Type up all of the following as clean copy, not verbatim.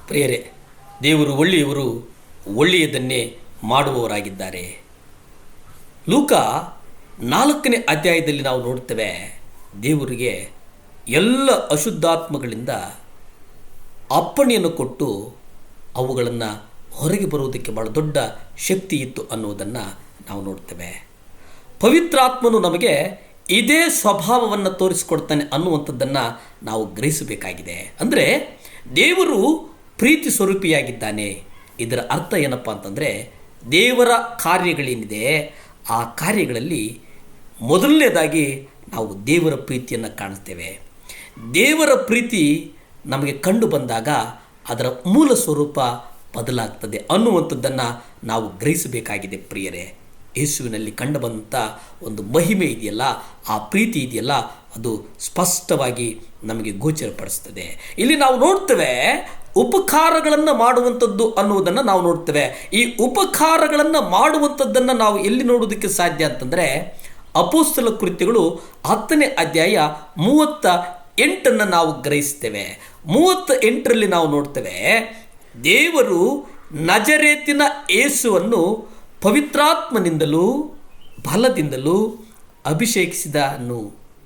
ಪ್ರಿಯರೇ, ದೇವರು ಒಳ್ಳೆಯವರು, ಒಳ್ಳೆಯದನ್ನೇ ಮಾಡುವವರಾಗಿದ್ದಾರೆ. ಲೂಕ 4ನೇ ಅಧ್ಯಾಯದಲ್ಲಿ ನಾವು ನೋಡ್ತೇವೆ, ದೇವರಿಗೆ ಎಲ್ಲ ಅಶುದ್ಧಾತ್ಮಗಳಿಂದ ಅಪ್ಪಣೆಯನ್ನು ಕೊಟ್ಟು ಅವುಗಳನ್ನು ಹೊರಗೆ ಬರುವುದಕ್ಕೆ ಬಹಳ ದೊಡ್ಡ ಶಕ್ತಿ ಇತ್ತು ಅನ್ನುವುದನ್ನು ನಾವು ನೋಡ್ತೇವೆ. ಪವಿತ್ರಾತ್ಮನು ನಮಗೆ ಇದೇ ಸ್ವಭಾವವನ್ನು ತೋರಿಸಿಕೊಡ್ತಾನೆ ಅನ್ನುವಂಥದ್ದನ್ನು ನಾವು ಗ್ರಹಿಸಬೇಕಾಗಿದೆ. ಅಂದರೆ ದೇವರು ಪ್ರೀತಿ ಸ್ವರೂಪಿಯಾಗಿದ್ದಾನೆ. ಇದರ ಅರ್ಥ ಏನಪ್ಪ ಅಂತಂದರೆ, ದೇವರ ಕಾರ್ಯಗಳೇನಿದೆ ಆ ಕಾರ್ಯಗಳಲ್ಲಿ ಮೊದಲನೇದಾಗಿ ನಾವು ದೇವರ ಪ್ರೀತಿಯನ್ನು ಕಾಣ್ತೇವೆ. ದೇವರ ಪ್ರೀತಿ ನಮಗೆ ಕಂಡು ಬಂದಾಗ ಅದರ ಮೂಲ ಸ್ವರೂಪ ಬದಲಾಗ್ತದೆ ಅನ್ನುವಂಥದ್ದನ್ನು ನಾವು ಗ್ರಹಿಸಬೇಕಾಗಿದೆ. ಪ್ರಿಯರೇ, ಯೇಸುವಿನಲ್ಲಿ ಕಂಡುಬಂದಂಥ ಒಂದು ಮಹಿಮೆ ಇದೆಯಲ್ಲ, ಆ ಪ್ರೀತಿ ಇದೆಯಲ್ಲ, ಅದು ಸ್ಪಷ್ಟವಾಗಿ ನಮಗೆ ಗೋಚರಪಡಿಸ್ತದೆ. ಇಲ್ಲಿ ನಾವು ನೋಡ್ತೇವೆ, ಉಪಕಾರಗಳನ್ನು ಮಾಡುವಂಥದ್ದು ಅನ್ನುವುದನ್ನು ನಾವು ನೋಡ್ತೇವೆ. ಈ ಉಪಕಾರಗಳನ್ನು ಮಾಡುವಂಥದ್ದನ್ನು ನಾವು ಎಲ್ಲಿ ನೋಡೋದಕ್ಕೆ ಸಾಧ್ಯ ಅಂತಂದರೆ, ಅಪೊಸ್ತಲ ಕೃತ್ಯಗಳು 10ನೇ ಅಧ್ಯಾಯ 38 ನಾವು ಗ್ರಹಿಸ್ತೇವೆ. 38ರಲ್ಲಿ ನಾವು ನೋಡ್ತೇವೆ, ದೇವರು ನಜರೇತಿನ ಯೇಸುವನ್ನು ಪವಿತ್ರಾತ್ಮನಿಂದಲೂ ಬಲದಿಂದಲೂ ಅಭಿಷೇಕಿಸಿದನು.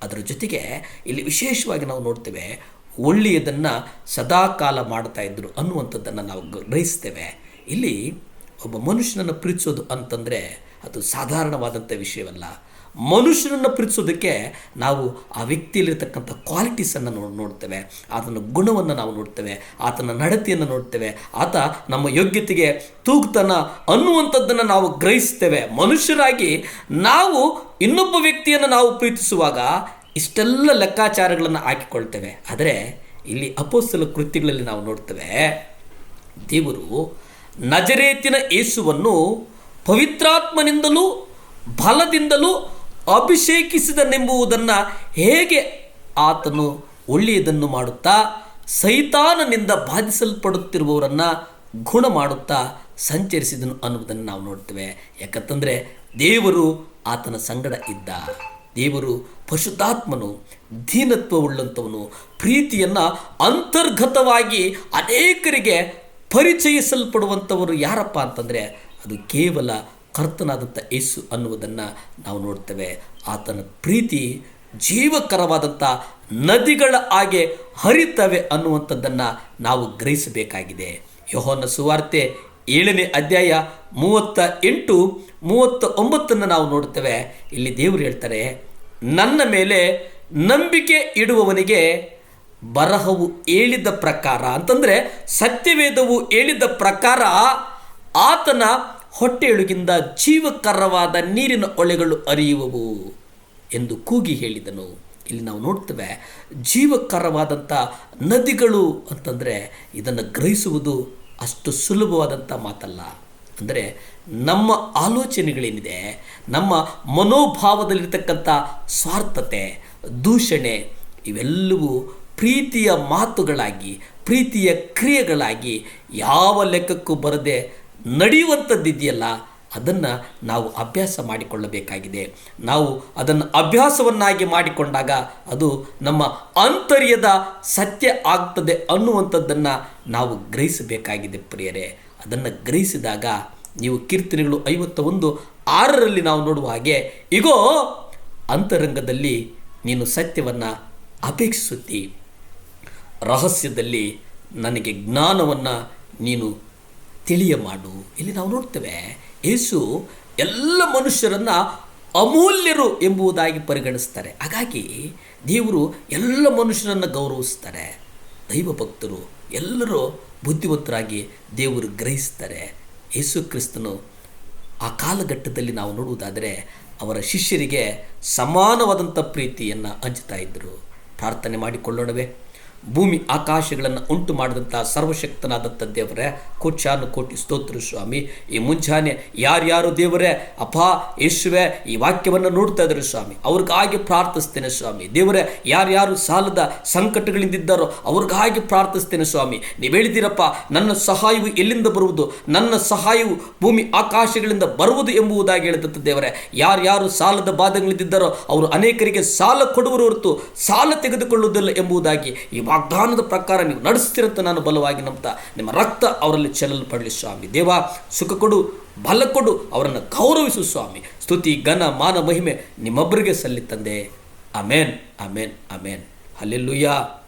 ಅದರ ಜೊತೆಗೆ ಇಲ್ಲಿ ವಿಶೇಷವಾಗಿ ನಾವು ನೋಡ್ತೇವೆ, ಒಳ್ಳೆಯದನ್ನು ಸದಾಕಾಲ ಮಾಡ್ತಾ ಇದ್ದರು ಅನ್ನುವಂಥದ್ದನ್ನು ನಾವು ಗ್ರಹಿಸ್ತೇವೆ. ಇಲ್ಲಿ ಒಬ್ಬ ಮನುಷ್ಯನನ್ನು ಪ್ರೀತಿಸೋದು ಅಂತಂದರೆ ಅದು ಸಾಧಾರಣವಾದಂಥ ವಿಷಯವಲ್ಲ. ಮನುಷ್ಯನನ್ನು ಪ್ರೀತಿಸೋದಕ್ಕೆ ನಾವು ಆ ವ್ಯಕ್ತಿಯಲ್ಲಿರ್ತಕ್ಕಂಥ ಕ್ವಾಲಿಟೀಸನ್ನು ನೋಡ್ತೇವೆ, ಆತನ ಗುಣವನ್ನು ನಾವು ನೋಡ್ತೇವೆ, ಆತನ ನಡತೆಯನ್ನು ನೋಡ್ತೇವೆ, ಆತ ನಮ್ಮ ಯೋಗ್ಯತೆಗೆ ತೂಗ್ತಾನ ಅನ್ನುವಂಥದ್ದನ್ನು ನಾವು ಗ್ರಹಿಸ್ತೇವೆ. ಮನುಷ್ಯರಾಗಿ ನಾವು ಇನ್ನೊಬ್ಬ ವ್ಯಕ್ತಿಯನ್ನು ನಾವು ಪ್ರೀತಿಸುವಾಗ ಇಷ್ಟೆಲ್ಲ ಲೆಕ್ಕಾಚಾರಗಳನ್ನು ಹಾಕಿಕೊಳ್ತೇವೆ. ಆದರೆ ಇಲ್ಲಿ ಅಪೊಸ್ತಲ ಕೃತ್ಯಗಳಲ್ಲಿ ನಾವು ನೋಡ್ತೇವೆ, ದೇವರು ನಜರೇತಿನ ಯೇಸುವನ್ನು ಪವಿತ್ರಾತ್ಮನಿಂದಲೂ ಬಲದಿಂದಲೂ ಅಭಿಷೇಕಿಸಿದನೆಂಬುದನ್ನು ಹೇಗೆ ಆತನು ಒಳ್ಳೆಯದನ್ನು ಮಾಡುತ್ತಾ ಸೈತಾನನಿಂದ ಬಾಧಿಸಲ್ಪಡುತ್ತಿರುವವರನ್ನು ಗುಣ ಮಾಡುತ್ತಾ ಸಂಚರಿಸಿದನು ಅನ್ನುವುದನ್ನು ನಾವು ನೋಡ್ತೇವೆ. ಯಾಕಂತಂದರೆ ದೇವರು ಆತನ ಸಂಗಡ ಇದ್ದ. ದೇವರು ಪರಿಶುದ್ಧಾತ್ಮನು, ದೀನತ್ವವುಳ್ಳಂಥವನು, ಪ್ರೀತಿಯನ್ನು ಅಂತರ್ಗತವಾಗಿ ಅನೇಕರಿಗೆ ಪರಿಚಯಿಸಲ್ಪಡುವಂಥವರು ಯಾರಪ್ಪ ಅಂತಂದರೆ ಅದು ಕೇವಲ ಕರ್ತನಾದಂಥ ಯೇಸು ಅನ್ನುವುದನ್ನು ನಾವು ನೋಡ್ತೇವೆ. ಆತನ ಪ್ರೀತಿ ಜೀವಕರವಾದಂಥ ನದಿಗಳ ಹಾಗೆ ಹರಿತವೆ ಅನ್ನುವಂಥದ್ದನ್ನು ನಾವು ಗ್ರಹಿಸಬೇಕಾಗಿದೆ. ಯೋಹಾನ ಸುವಾರ್ತೆ 7ನೇ ಅಧ್ಯಾಯ 38, 39 ನಾವು ನೋಡ್ತೇವೆ. ಇಲ್ಲಿ ದೇವರು ಹೇಳ್ತಾರೆ, ನನ್ನ ಮೇಲೆ ನಂಬಿಕೆ ಇಡುವವನಿಗೆ ಬರಹವು ಹೇಳಿದ ಪ್ರಕಾರ ಅಂತಂದರೆ ಸತ್ಯವೇದವು ಹೇಳಿದ ಪ್ರಕಾರ ಆತನ ಹೊಟ್ಟೆಯೊಳಗಿಂದ ಜೀವಕರವಾದ ನೀರಿನ ಹೊಳೆಗಳು ಹರಿಯುವವು ಎಂದು ಕೂಗಿ ಹೇಳಿದನು. ಇಲ್ಲಿ ನಾವು ನೋಡ್ತೇವೆ, ಜೀವಕರವಾದಂಥ ನದಿಗಳು ಅಂತಂದರೆ ಇದನ್ನು ಗ್ರಹಿಸುವುದು ಅಷ್ಟು ಸುಲಭವಾದಂಥ ಮಾತಲ್ಲ. ಅಂದರೆ ನಮ್ಮ ಆಲೋಚನೆಗಳೇನಿದೆ, ನಮ್ಮ ಮನೋಭಾವದಲ್ಲಿರ್ತಕ್ಕಂಥ ಸ್ವಾರ್ಥತೆ, ದೂಷಣೆ, ಇವೆಲ್ಲವೂ ಪ್ರೀತಿಯ ಮಾತುಗಳಾಗಿ, ಪ್ರೀತಿಯ ಕ್ರಿಯೆಗಳಾಗಿ ಯಾವ ಲೆಕ್ಕಕ್ಕೂ ಬರದೆ ನಡೆಯುವಂಥದ್ದಿದೆಯಲ್ಲ, ಅದನ್ನು ನಾವು ಅಭ್ಯಾಸ ಮಾಡಿಕೊಳ್ಳಬೇಕಾಗಿದೆ. ನಾವು ಅದನ್ನು ಅಭ್ಯಾಸವನ್ನಾಗಿ ಮಾಡಿಕೊಂಡಾಗ ಅದು ನಮ್ಮ ಆಂತರ್ಯದ ಸತ್ಯ ಆಗ್ತದೆ ಅನ್ನುವಂಥದ್ದನ್ನು ನಾವು ಗ್ರಹಿಸಬೇಕಾಗಿದೆ. ಪ್ರಿಯರೇ, ಅದನ್ನು ಗ್ರಹಿಸಿದಾಗ ನೀವು ಕೀರ್ತನೆಗಳು 51:6 ನಾವು ನೋಡುವ ಹಾಗೆ, ಇಗೋ ಅಂತರಂಗದಲ್ಲಿ ನೀನು ಸತ್ಯವನ್ನು ಅಪೇಕ್ಷಿಸುತ್ತಿ, ರಹಸ್ಯದಲ್ಲಿ ನನಗೆ ಜ್ಞಾನವನ್ನು ನೀನು ತಿಳಿಯ ಮಾಡು. ಇಲ್ಲಿ ನಾವು ನೋಡ್ತೇವೆ, ಯೇಸು ಎಲ್ಲ ಮನುಷ್ಯರನ್ನು ಅಮೂಲ್ಯರು ಎಂಬುದಾಗಿ ಪರಿಗಣಿಸ್ತಾರೆ. ಹಾಗಾಗಿ ದೇವರು ಎಲ್ಲ ಮನುಷ್ಯರನ್ನು ಗೌರವಿಸ್ತಾರೆ. ದೈವ ಭಕ್ತರು ಎಲ್ಲರೂ ಬುದ್ಧಿವಂತರಾಗಿ ದೇವರು ಗ್ರಹಿಸ್ತಾರೆ. ಯೇಸು ಕ್ರಿಸ್ತನು ಆ ಕಾಲಘಟ್ಟದಲ್ಲಿ ನಾವು ನೋಡುವುದಾದರೆ ಅವರ ಶಿಷ್ಯರಿಗೆ ಸಮಾನವಾದಂಥ ಪ್ರೀತಿಯನ್ನು ಹಂಚ್ತಾ ಇದ್ದರು. ಪ್ರಾರ್ಥನೆ ಮಾಡಿಕೊಳ್ಳೋಣವೇ? ಭೂಮಿ ಆಕಾಶಗಳನ್ನು ಉಂಟು ಮಾಡಿದಂಥ ಸರ್ವಶಕ್ತನಾದಂಥ ದೇವರೇ, ಕೋಟ್ಯಾನು ಕೋಟಿ ಸ್ತೋತ್ರ ಸ್ವಾಮಿ. ಈ ಮುಂಜಾನೆ ಯಾರ್ಯಾರು ದೇವರೇ ಅಪ್ಪ ಯೇಸುವೆ ಈ ವಾಕ್ಯವನ್ನು ನೋಡ್ತಾ ಇದ್ದಾರೆ ಸ್ವಾಮಿ, ಅವ್ರಿಗಾಗಿ ಪ್ರಾರ್ಥಿಸ್ತೇನೆ ಸ್ವಾಮಿ. ದೇವರೇ, ಯಾರ್ಯಾರು ಸಾಲದ ಸಂಕಟಗಳಿಂದಿದ್ದಾರೋ ಅವ್ರಿಗಾಗಿ ಪ್ರಾರ್ಥಿಸ್ತೇನೆ ಸ್ವಾಮಿ. ನೀವು ಹೇಳಿದ್ದೀರಪ್ಪ, ನನ್ನ ಸಹಾಯವು ಎಲ್ಲಿಂದ ಬರುವುದು? ನನ್ನ ಸಹಾಯವು ಭೂಮಿ ಆಕಾಶಗಳಿಂದ ಬರುವುದು ಎಂಬುದಾಗಿ ಹೇಳಿದಂಥ ದೇವರೇ, ಯಾರ್ಯಾರು ಸಾಲದ ಬಾಧೆಗಳಿದ್ದಾರೋ ಅವರು ಅನೇಕರಿಗೆ ಸಾಲ ಕೊಡುವರು ಹೊರತು ಸಾಲ ತೆಗೆದುಕೊಳ್ಳುವುದಿಲ್ಲ ಎಂಬುದಾಗಿ ಈ ವಾಗ್ದಾನದ ಪ್ರಕಾರ ನೀವು ನಡೆಸ್ತಿರಂತ ನಾನು ಬಲವಾಗಿ ನಂಬ್ತಾ ನಿಮ್ಮ ರಕ್ತ ಅವರಲ್ಲಿ ಚೆಲ್ಲಲ್ಪಡಲಿ ಸ್ವಾಮಿ. ದೇವ, ಸುಖ ಕೊಡು, ಬಲ ಕೊಡು, ಅವರನ್ನು ಗೌರವಿಸು ಸ್ವಾಮಿ. ಸ್ತುತಿ, ಘನ, ಮಾನ, ಮಹಿಮೆ ನಿಮ್ಮೊಬ್ಬರಿಗೆ ಸಲ್ಲಿ ತಂದೆ. ಆಮೇನ್, ಆಮೇನ್, ಆಮೇನ್. ಹಲ್ಲೆಲೂಯಾ.